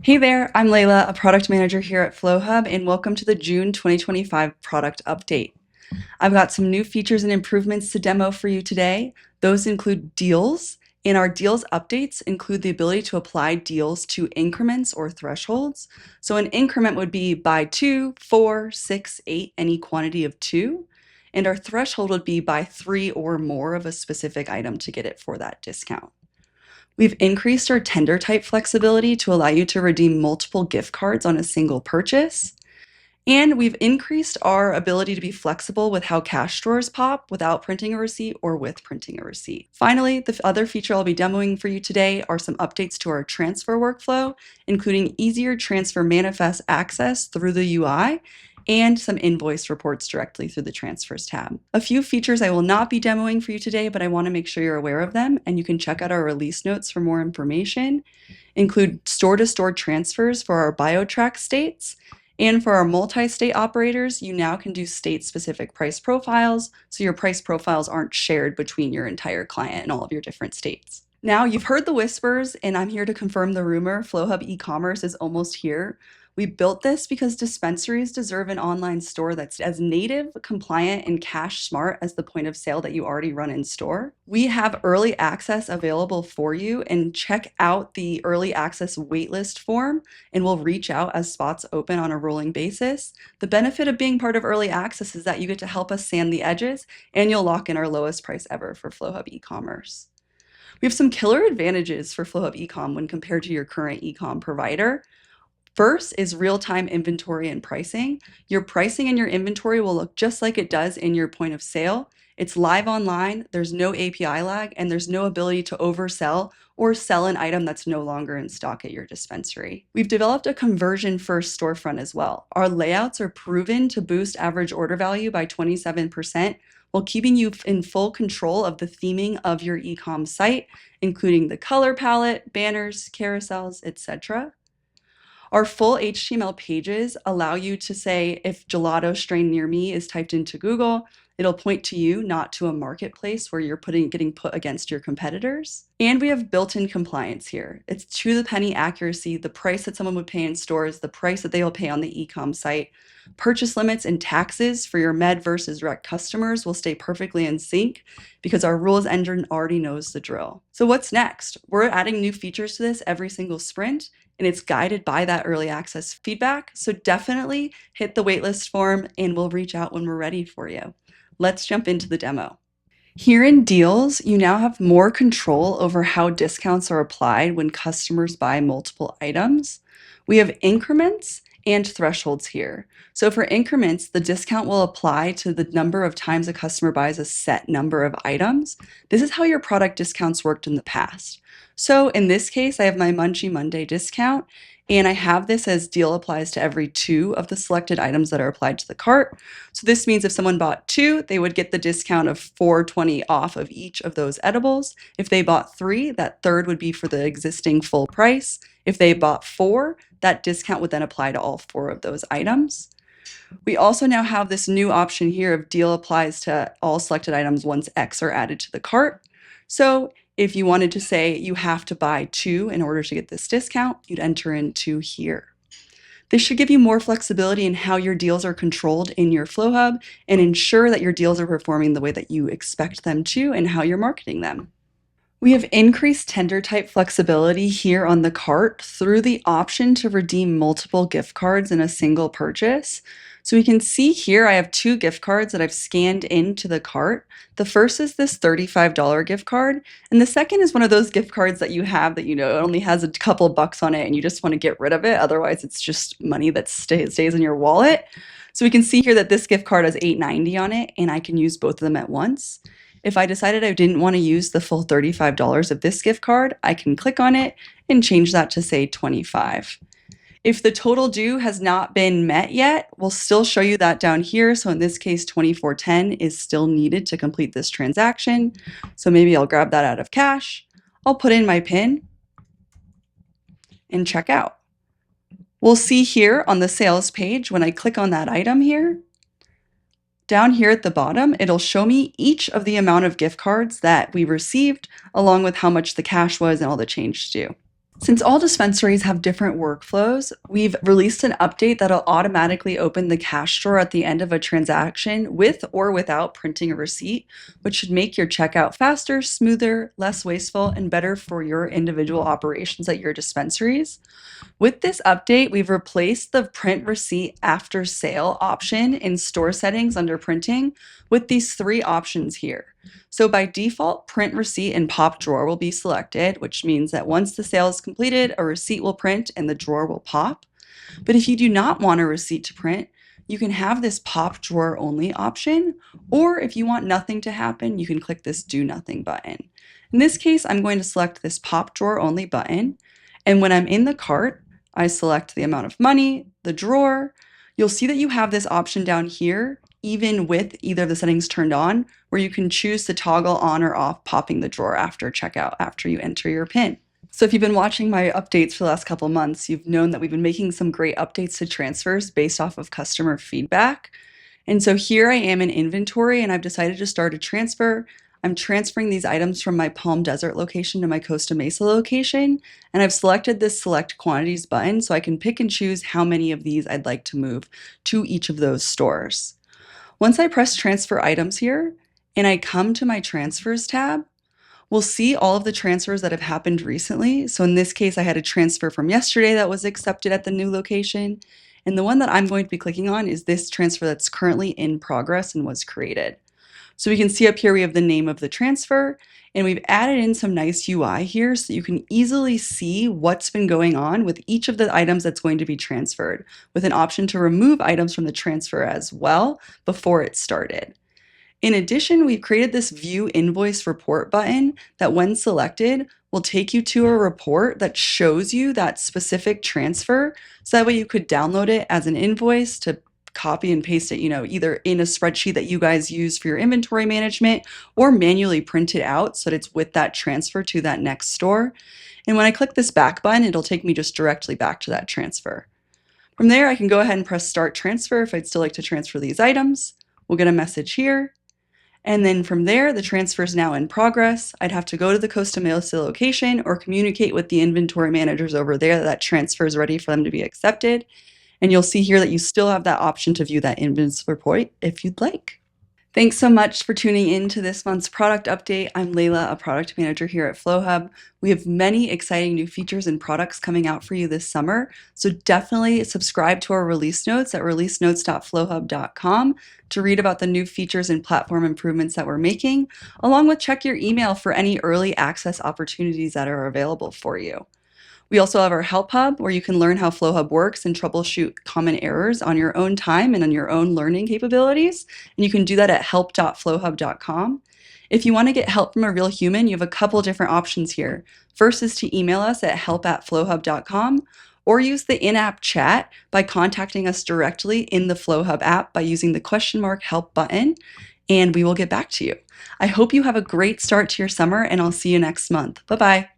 Hey there, I'm Layla, a product manager here at Flowhub, and welcome to the June 2025 product update. I've got some new features and improvements to demo for you today. Those include deals, and our deals updates include the ability to apply deals to increments or thresholds. So an increment would be buy 2, 4, 6, 8, any quantity of 2, and our threshold would be buy 3 or more of a specific item to get it for that discount. We've increased our tender type flexibility to allow you to redeem multiple gift cards on a single purchase. And we've increased our ability to be flexible with how cash drawers pop without printing a receipt or with printing a receipt. Finally, the other feature I'll be demoing for you today are some updates to our transfer workflow, including easier transfer manifest access through the UI and some invoice reports directly through the Transfers tab. A few features I will not be demoing for you today, but I want to make sure you're aware of them, and you can check out our release notes for more information. Include store-to-store transfers for our BioTrack states, and for our multi-state operators, you now can do state-specific price profiles, so your price profiles aren't shared between your entire client and all of your different states. Now, you've heard the whispers, and I'm here to confirm the rumor. Flowhub Ecommerce is almost here. We built this because dispensaries deserve an online store that's as native, compliant, and cash smart as the point of sale that you already run in store. We have early access available for you, and check out the early access waitlist form, and we'll reach out as spots open on a rolling basis. The benefit of being part of early access is that you get to help us sand the edges, and you'll lock in our lowest price ever for Flowhub Ecommerce. We have some killer advantages for Flowhub Ecom when compared to your current ecom provider. First is real-time inventory and pricing. Your pricing and your inventory will look just like it does in your point of sale. It's live online, there's no API lag, and there's no ability to oversell or sell an item that's no longer in stock at your dispensary. We've developed a conversion-first storefront as well. Our layouts are proven to boost average order value by 27%, while keeping you in full control of the theming of your e-com site, including the color palette, banners, carousels, etc. Our full HTML pages allow you to say if gelato strain near me is typed into Google, it'll point to you, not to a marketplace where you're getting put against your competitors. And we have built-in compliance here. It's to the penny accuracy, the price that someone would pay in stores, the price that they will pay on the e-com site. Purchase limits and taxes for your med versus direct customers will stay perfectly in sync because our rules engine already knows the drill. So what's next? We're adding new features to this every single sprint, and it's guided by that early access feedback. So definitely hit the waitlist form and we'll reach out when we're ready for you. Let's jump into the demo. Here in Deals, you now have more control over how discounts are applied when customers buy multiple items. We have increments and thresholds here. So for increments, the discount will apply to the number of times a customer buys a set number of items. This is how your product discounts worked in the past. So in this case, I have my Munchie Monday discount, and I have this as deal applies to every 2 of the selected items that are applied to the cart. So this means if someone bought 2, they would get the discount of $4.20 off of each of those edibles. If they bought 3, that third would be for the existing full price. If they bought 4, that discount would then apply to all 4 of those items. We also now have this new option here of deal applies to all selected items once X are added to the cart. So if you wanted to say you have to buy 2 in order to get this discount, you'd enter in 2 here. This should give you more flexibility in how your deals are controlled in your Flowhub and ensure that your deals are performing the way that you expect them to and how you're marketing them. We have increased tender type flexibility here on the cart through the option to redeem multiple gift cards in a single purchase. So we can see here I have 2 gift cards that I've scanned into the cart. The first is this $35 gift card, and the second is one of those gift cards that you have that it only has a couple bucks on it and you just want to get rid of it. Otherwise, it's just money that stays in your wallet. So we can see here that this gift card has $8.90 on it, and I can use both of them at once. If I decided I didn't want to use the full $35 of this gift card, I can click on it and change that to say $25. If the total due has not been met yet, we'll still show you that down here. So in this case, $24.10 is still needed to complete this transaction. So maybe I'll grab that out of cash. I'll put in my PIN and check out. We'll see here on the sales page, when I click on that item here, down here at the bottom, it'll show me each of the amount of gift cards that we received, along with how much the cash was and all the change due. Since all dispensaries have different workflows, we've released an update that'll automatically open the cash drawer at the end of a transaction with or without printing a receipt, which should make your checkout faster, smoother, less wasteful, and better for your individual operations at your dispensaries. With this update, we've replaced the print receipt after sale option in store settings under printing with these three options here. So by default, print receipt and pop drawer will be selected, which means that once the sale is completed, a receipt will print and the drawer will pop. But if you do not want a receipt to print, you can have this pop drawer only option, or if you want nothing to happen, you can click this do nothing button. In this case, I'm going to select this pop drawer only button, and when I'm in the cart, I select the amount of money, the drawer. You'll see that you have this option down here, even with either of the settings turned on, where you can choose to toggle on or off popping the drawer after checkout, after you enter your PIN. So if you've been watching my updates for the last couple months, you've known that we've been making some great updates to transfers based off of customer feedback. And so here I am in inventory and I've decided to start a transfer. I'm transferring these items from my Palm Desert location to my Costa Mesa location, and I've selected this select quantities button so I can pick and choose how many of these I'd like to move to each of those stores. Once I press transfer items here and I come to my transfers tab, we'll see all of the transfers that have happened recently. So in this case, I had a transfer from yesterday that was accepted at the new location. And the one that I'm going to be clicking on is this transfer that's currently in progress and was created. So we can see up here we have the name of the transfer, and we've added in some nice UI here so you can easily see what's been going on with each of the items that's going to be transferred, with an option to remove items from the transfer as well before it started. In addition, we've created this View Invoice Report button that when selected will take you to a report that shows you that specific transfer. So that way you could download it as an invoice to copy and paste it, either in a spreadsheet that you guys use for your inventory management or manually print it out so that it's with that transfer to that next store. And when I click this back button, it'll take me just directly back to that transfer. From there, I can go ahead and press Start Transfer if I'd still like to transfer these items. We'll get a message here. And then from there, the transfer is now in progress. I'd have to go to the Costa Mesa location or communicate with the inventory managers over there that transfer is ready for them to be accepted. And you'll see here that you still have that option to view that invoice report if you'd like. Thanks so much for tuning in to this month's product update. I'm Layla, a product manager here at Flowhub. We have many exciting new features and products coming out for you this summer, so definitely subscribe to our release notes at releasenotes.flowhub.com to read about the new features and platform improvements that we're making, along with check your email for any early access opportunities that are available for you. We also have our Help Hub, where you can learn how Flowhub works and troubleshoot common errors on your own time and on your own learning capabilities. And you can do that at help.flowhub.com. If you want to get help from a real human, you have a couple different options here. First is to email us at help@flowhub.com or use the in-app chat by contacting us directly in the Flowhub app by using the !help button, and we will get back to you. I hope you have a great start to your summer, and I'll see you next month. Bye-bye.